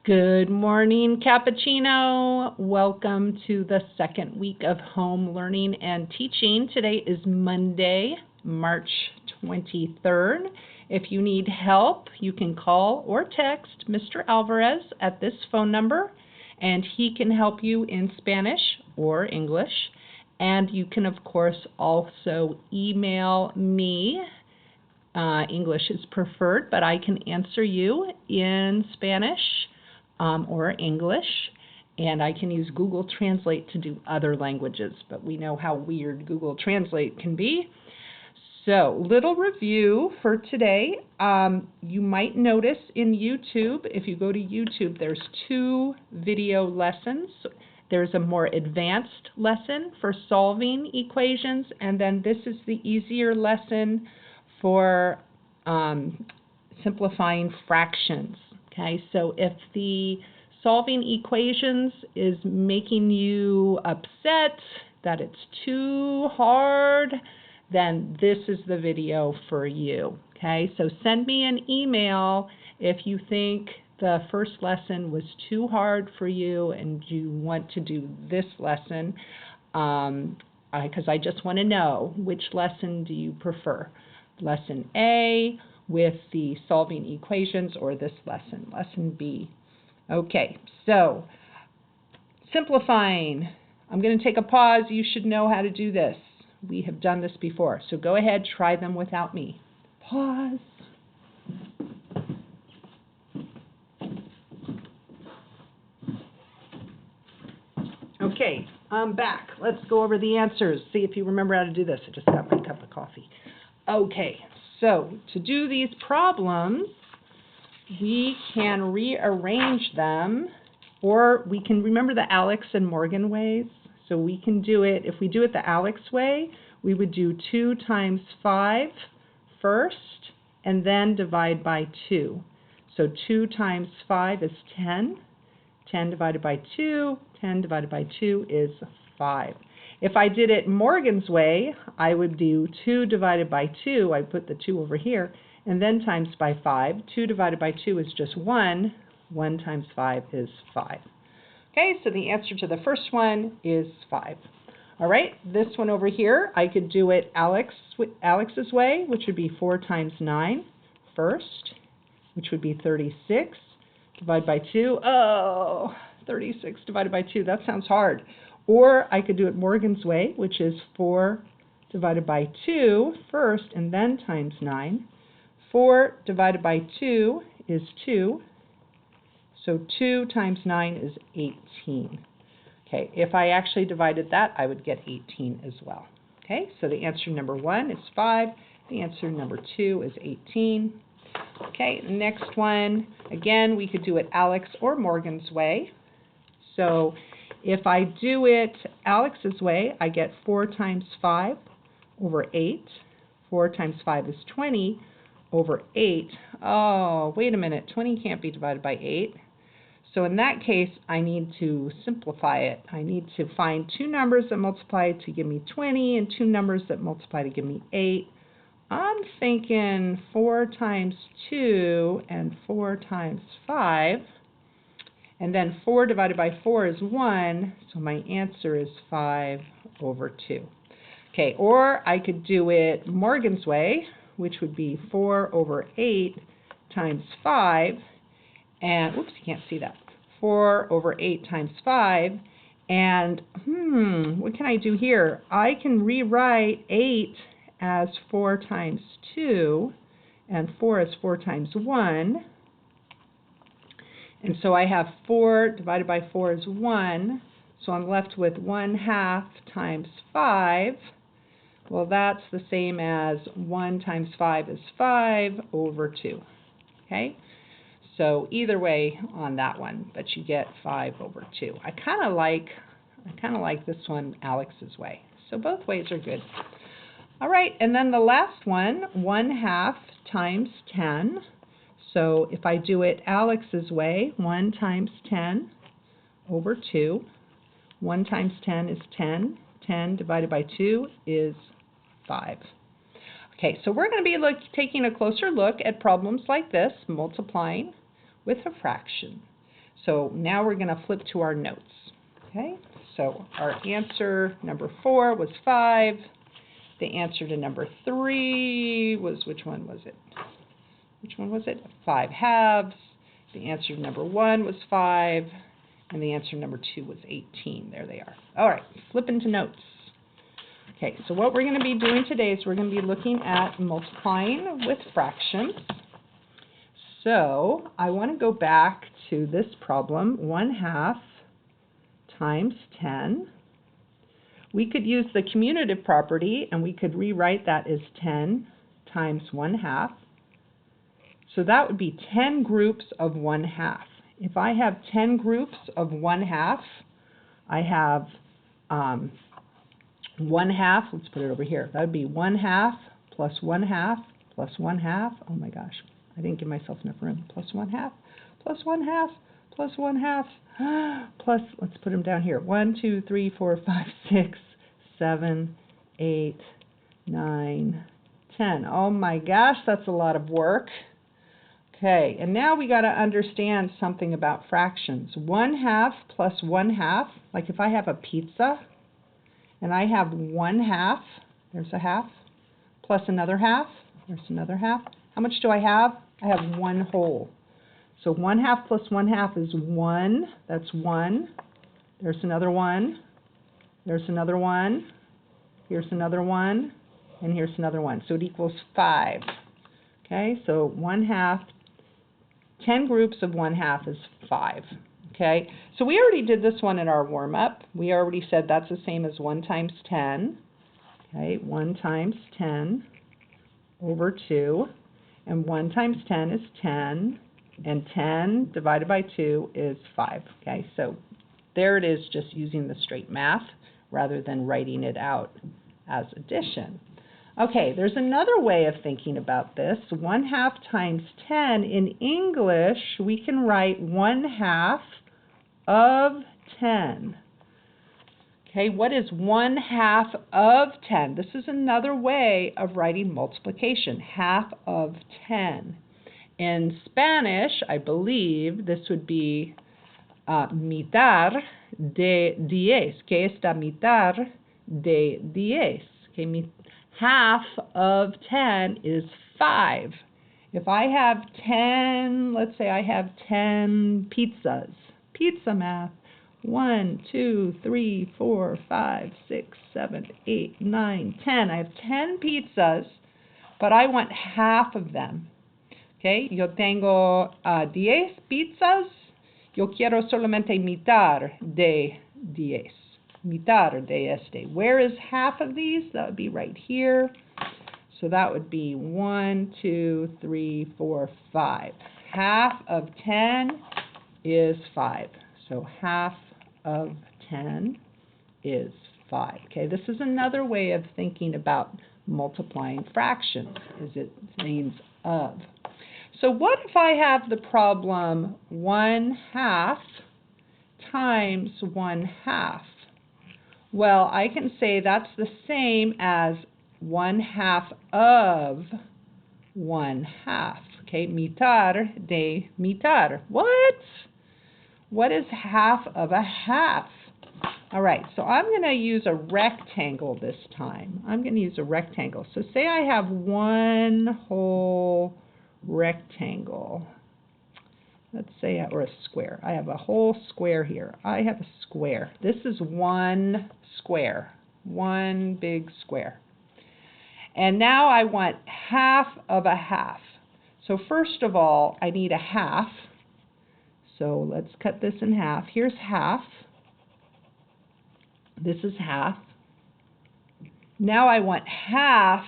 Good morning, Cappuccino. Welcome to the second week of home learning and teaching. Today is Monday, March 23rd. If you need help, you can call or text Mr. Alvarez at this phone number, and he can help you in Spanish or English. And you can, of course, also email me. English is preferred, but I can answer you in Spanish or English, and I can use Google Translate to do other languages, but we know how weird Google Translate can be. So, little review for today. You might notice in YouTube, if you go to YouTube, there's two video lessons. There's a more advanced lesson for solving equations, and then this is the easier lesson for simplifying fractions. Okay, so if the solving equations is making you upset that it's too hard, then this is the video for you. Okay, so send me an email if you think the first lesson was too hard for you and you want to do this lesson, because I just want to know which lesson do you prefer. Lesson A with the solving equations, or this lesson, lesson B. Okay, so simplifying. I'm going to take a pause. You should know how to do this. We have done this before, so go ahead, try them without me. Pause. Okay, I'm back. Let's go over the answers. See if you remember how to do this. I just got my cup of coffee. Okay, so to do these problems, we can rearrange them, or we can remember the Alex and Morgan ways. So we can do it, if we do it the Alex way, we would do 2 times 5 first, and then divide by 2. So 2 times 5 is 10. 10 divided by 2, 10 divided by 2 is 5. If I did it Morgan's way, I would do 2 divided by 2. I put the 2 over here, and then times by 5. 2 divided by 2 is just 1. 1 times 5 is 5. Okay, so the answer to the first one is 5. All right, this one over here, I could do it Alex's way, which would be 4 times 9 first, which would be 36. Divide by 2. Oh, 36 divided by 2. That sounds hard. Or I could do it Morgan's way, which is 4 divided by 2 first and then times 9. 4 divided by 2 is 2. So 2 times 9 is 18. Okay, if I actually divided that, I would get 18 as well. Okay, so the answer number 1 is 5. The answer number 2 is 18. Okay, next one. Again, we could do it Alex or Morgan's way. So if I do it Alex's way, I get 4 times 5 over 8. 4 times 5 is 20 over 8. Oh, wait a minute. 20 can't be divided by 8. So in that case, I need to simplify it. I need to find 2 numbers that multiply to give me 20 and 2 numbers that multiply to give me 8. I'm thinking 4 times 2 and 4 times 5. And then 4 divided by 4 is 1, so my answer is 5 over 2. Okay, or I could do it Morgan's way, which would be 4 over 8 times 5. And, oops, you can't see that. 4 over 8 times 5. And, what can I do here? I can rewrite 8 as 4 times 2, and 4 as 4 times 1. And so I have 4 divided by 4 is 1, so I'm left with 1/2 times 5. Well, that's the same as 1 times 5 is 5 over 2. Okay? So either way on that one, but you get 5 over 2. I kind of like this one Alex's way. So both ways are good. All right, and then the last one, 1/2 times 10. So if I do it Alex's way, 1 times 10 over 2. 1 times 10 is 10. 10 divided by 2 is 5. Okay, so we're going to be taking a closer look at problems like this, multiplying with a fraction. So now we're going to flip to our notes. Okay, so our answer number 4 was 5. The answer to number 3 was, which one was it? Which one was it? 5 halves. The answer to number 1 was 5. And the answer to number 2 was 18. There they are. All right, flip into notes. Okay, so what we're going to be doing today is we're going to be looking at multiplying with fractions. So I want to go back to this problem, 1/2 times 10. We could use the commutative property, and we could rewrite that as 10 times 1/2. So that would be 10 groups of 1/2. If I have 10 groups of 1/2, I have 1/2. Let's put it over here. That would be 1/2 plus 1/2 plus 1/2. Oh my gosh, I didn't give myself enough room. Plus 1/2 plus 1/2 plus 1/2 plus, let's put them down here. 1, 2, 3, 4, 5, 6, 7, 8, 9, 10. Oh my gosh, that's a lot of work. Okay, and now we got to understand something about fractions. 1/2 plus 1/2, like if I have a pizza and I have 1/2, there's a half, plus another half, there's another half. How much do I have? I have 1 whole. So 1/2 plus 1/2 is 1. That's 1. There's another 1. There's another 1. Here's another 1. And here's another 1. So it equals 5. Okay, so 1/2, 10 groups of 1/2 is 5. Okay, so we already did this one in our warm-up. We already said that's the same as 1 times 10. Okay, 1 times 10 over 2. And 1 times 10 is 10. And 10 divided by 2 is 5. Okay, so there it is, just using the straight math rather than writing it out as addition. Okay, there's another way of thinking about this. 1/2 times 10, in English, we can write 1/2 of 10. Okay, what is 1/2 of 10? This is another way of writing multiplication, half of 10. In Spanish, I believe this would be mitad de 10. ¿Qué es la mitad de 10? Okay, half of 10 is 5. If I have 10, let's say I have 10 pizzas. Pizza math. 1, 2, 3, 4, 5, 6, 7, 8, 9, 10. I have 10 pizzas, but I want half of them. Okay, yo tengo 10 pizzas, yo quiero solamente mitad de 10. Mitad de este. Where is half of these? That would be right here. So that would be 1, 2, 3, 4, 5. Half of 10 is 5. So half of 10 is 5. Okay, this is another way of thinking about multiplying fractions, is it means of. So what if I have the problem 1/2 times 1/2? Well, I can say that's the same as 1/2 of 1/2. Okay, mitad de mitad. What? What is half of a half? All right, so I'm going to use a rectangle this time. I'm going to use a rectangle. So say I have one whole rectangle. Let's say, or a square. I have a whole square here. I have a square. This is one square, one big square. And now I want half of a half. So first of all, I need a half. So let's cut this in half. Here's half. This is half. Now I want half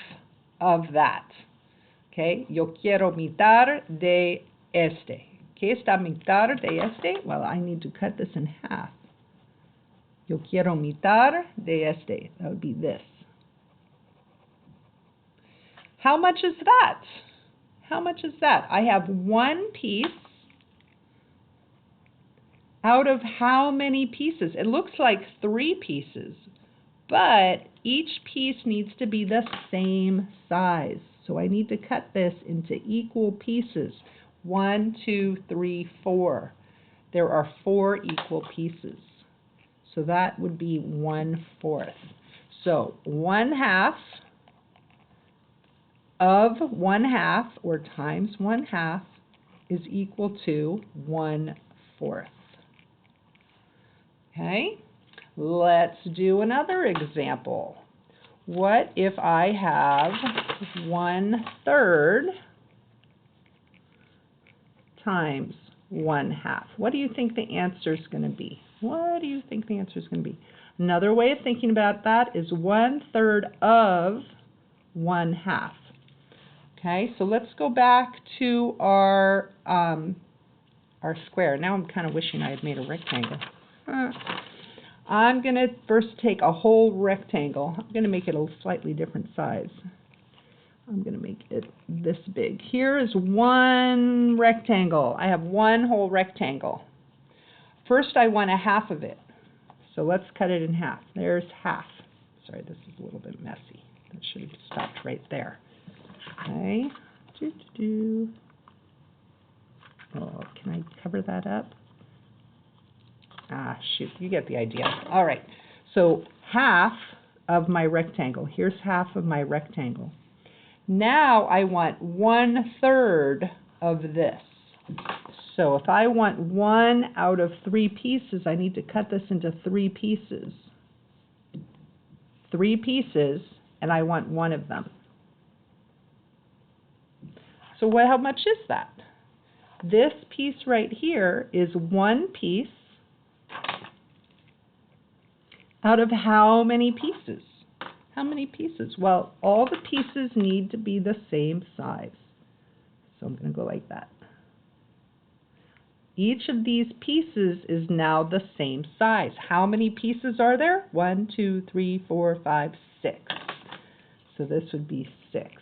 of that. Okay, yo quiero mitad de este. ¿Qué es la mitad de este? Well, I need to cut this in half. Yo quiero mitad de este. That would be this. How much is that? How much is that? I have one piece out of how many pieces? It looks like 3 pieces, but each piece needs to be the same size. So I need to cut this into equal pieces. 1, 2, 3, 4. there are 4 equal pieces. So that would be 1/4. So 1/2 of 1/2, or times 1/2, is equal to 1/4. Okay, let's do another example. What if I have 1/3 times 1/2? What do you think the answer is going to be? What do you think the answer is going to be? Another way of thinking about that is 1/3 of 1/2. Okay, so let's go back to our square. Now I'm kind of wishing I had made a rectangle. I'm going to first take a whole rectangle. I'm going to make it a slightly different size. I'm going to make it this big. Here is one rectangle. I have one whole rectangle. First, I want 1/2 of it. So let's cut it in half. There's half. Sorry, this is a little bit messy. That should have stopped right there. Okay. Oh, can I cover that up? Ah, shoot, you get the idea. All right, so half of my rectangle. Here's half of my rectangle. Now I want 1/3 of this. So if I want 1 out of 3 pieces, I need to cut this into 3 pieces. 3 pieces, and I want 1 of them. So how much is that? This piece right here is 1 piece out of how many pieces? How many pieces? Well, all the pieces need to be the same size. So I'm going to go like that. Each of these pieces is now the same size. How many pieces are there? 1, 2, 3, 4, 5, 6. So this would be 6.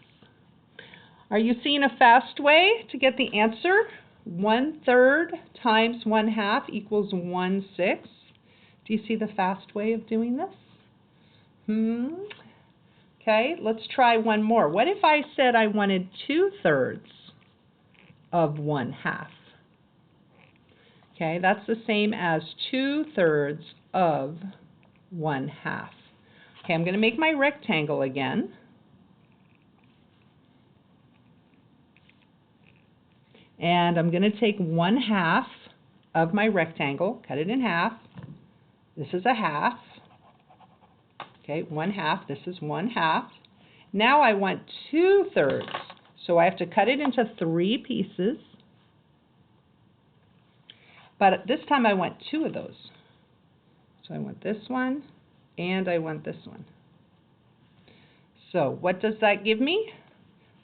Are you seeing a fast way to get the answer? 1/3 times 1/2 equals 1/6. Do you see the fast way of doing this? Okay, let's try one more. What if I said I wanted 2/3 of 1/2? Okay, that's the same as 2/3 of 1/2. Okay, I'm going to make my rectangle again. And I'm going to take 1/2 of my rectangle, cut it in half. This is a half. Okay, 1/2. This is 1/2. Now I want 2/3. So I have to cut it into 3 pieces. But this time I want 2 of those. So I want this one, and I want this one. So what does that give me?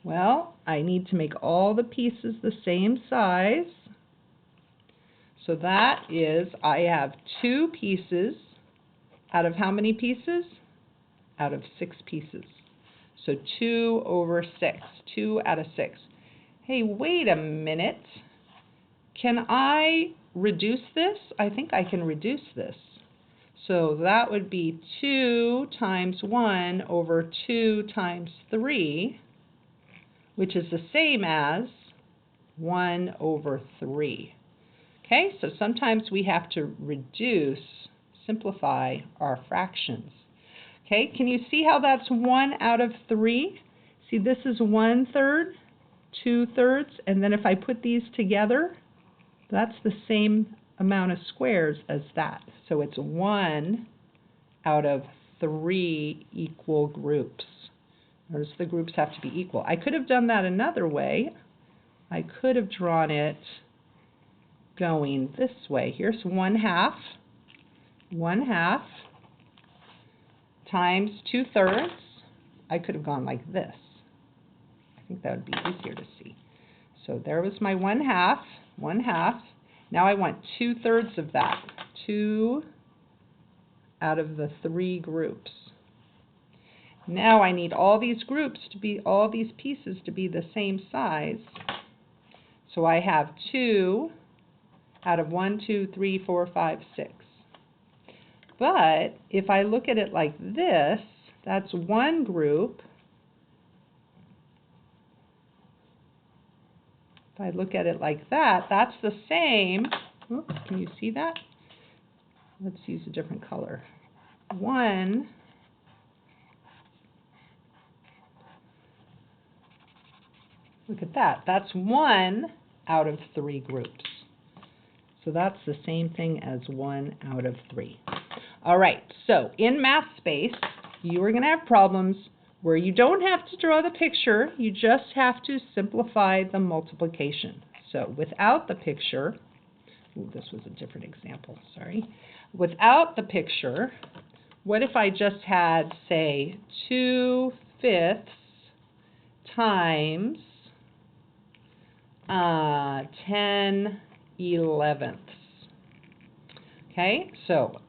Well, I need to make all the pieces the same size. So that is, I have 2 pieces out of how many pieces? Out of 6 pieces. So 2 over 6, 2 out of 6. Hey, wait a minute. Can I reduce this? I think I can reduce this. So that would be 2 times 1 over 2 times 3, which is the same as 1 over 3. Okay, so sometimes we have to simplify our fractions. Okay, can you see how that's 1 out of 3? See, this is 1/3, 2/3, and then if I put these together, that's the same amount of squares as that. So it's 1 out of 3 equal groups. Notice the groups have to be equal. I could have done that another way. I could have drawn it going this way. Here's 1/2. 1/2 times 2/3. I could have gone like this. I think that would be easier to see. So there was my 1/2. 1/2. Now I want 2/3 of that. 2 out of the 3 groups. Now I need all these pieces to be the same size. So I have 2 out of 1, 2, 3, 4, 5, 6. But if I look at it like this, that's one group. If I look at it like that, that's the same. Oops, can you see that? Let's use a different color. 1 look at that. That's 1 out of 3 groups. So that's the same thing as 1 out of 3. All right, so in math space, you are going to have problems where you don't have to draw the picture, you just have to simplify the multiplication. So without the picture, this was a different example, sorry. Without the picture, what if I just had, say, 2/5 times 10/11? Okay, so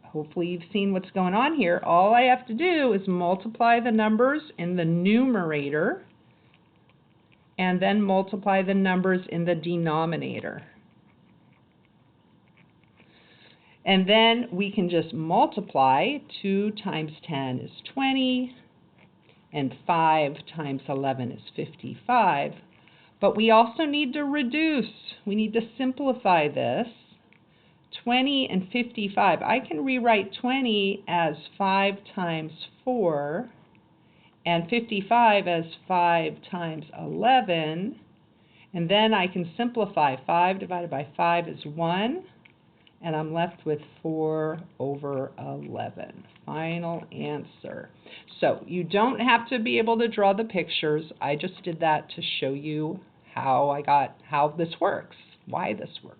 hopefully you've seen what's going on here. All I have to do is multiply the numbers in the numerator and then multiply the numbers in the denominator. And then we can just multiply. 2 times 10 is 20, and 5 times 11 is 55. But we also need to reduce. We need to simplify this. 20 and 55. I can rewrite 20 as 5 times 4 and 55 as 5 times 11. And then I can simplify. 5 divided by 5 is 1. And I'm left with 4/11. Final answer. So you don't have to be able to draw the pictures. I just did that to show you how this works, why this works.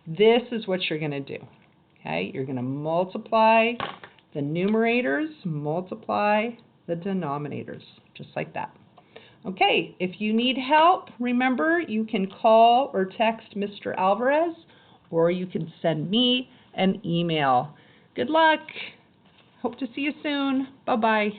This is what you're going to do. Okay, you're going to multiply the numerators, multiply the denominators, just like that. Okay, if you need help, remember you can call or text Mr. Alvarez, or you can send me an email. Good luck. Hope to see you soon. Bye-bye.